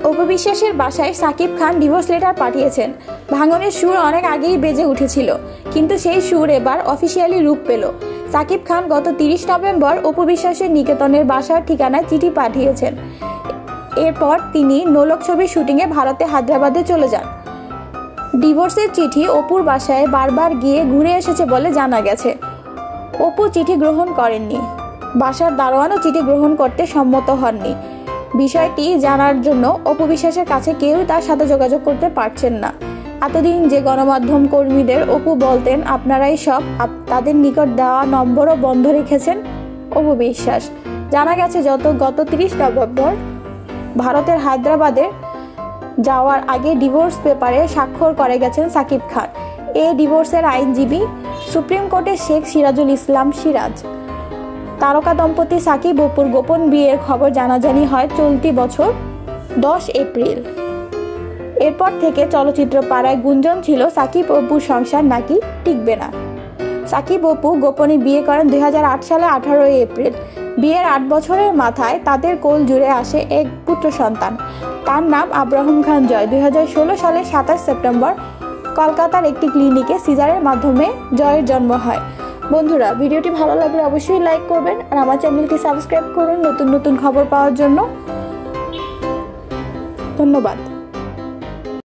অপু বিশ্বাসের বাসায় Shakib Khan divorce letter পাঠিয়েছেন। ভাঙনের সুর অনেক আগেই বেজে উঠেছিল, কিন্তু সেই সুর এবার অফিসিয়ালি রূপ পেল। সাকিব খান গত 30 নভেম্বর অপু বিশ্বাসের নিকেতনের বাসার ঠিকানায় চিঠি পাঠিয়েছেন। এরপর তিনি নোলক ছবির শুটিংয়ে ভারতে হায়দ্রাবাদে চলে যান। ডিভোর্সের চিঠি অপুর বাসায় বারবার গিয়ে ঘুরে এসেছে বলে জানা গেছে। অপু চিঠি গ্রহণ করেননি। বাসার দারোয়ানও চিঠি গ্রহণ করতে সম্মত হননি। বিষয়টি জানার জন্য অপু বিশ্বাসের কাছে কেউ তার সাথে যোগাযোগ করতে পারছেন না। এতদিন যে গণমাধ্যম কর্মীদের অপু বলতেন আপনারাই সব, তাদের নিকট দেওয়া নম্বরও বন্ধ রেখেছেন অপু বিশ্বাস। জানা গেছে গত 30 নভেম্বর ভারতের হায়দ্রাবাদে যাওয়ার আগে ডিভোর্স পেপারে স্বাক্ষর করে গেছেন সাকিব খান। এই ডিভোর্সের আইনজীবী সুপ্রিম কোর্টের শেখ সিরাজুল ইসলাম সিরাজ। তারকা দম্পতি সাকিব অপুর গোপন বিয়ের খবর জানাজানি হয় চলতি বছর 10 এপ্রিল। এরপর থেকে চলচ্চিত্র পাড়ায় গুঞ্জন ছিল সাকিব অপুর সংসার নাকি টিকবে না। সাকিব অপু গোপনে বিয়ে করেন 2008 সালে 18 এপ্রিল। বিয়ের 8 বছরের মাথায় তাদের কোল জুড়ে আসে এক পুত্র সন্তান। তার নাম আব্রাহাম খান জয়। 2016 সালের 27 সেপ্টেম্বর কলকাতার একটি ক্লিনিকে সিজারের মাধ্যমে জয়ের জন্ম হয়। বন্ধুরা, ভিডিওটি ভালো লাগলে অবশ্যই লাইক করবেন আর আমার চ্যানেলটি সাবস্ক্রাইব করুন নতুন নতুন খবর পাওয়ার জন্য। ধন্যবাদ।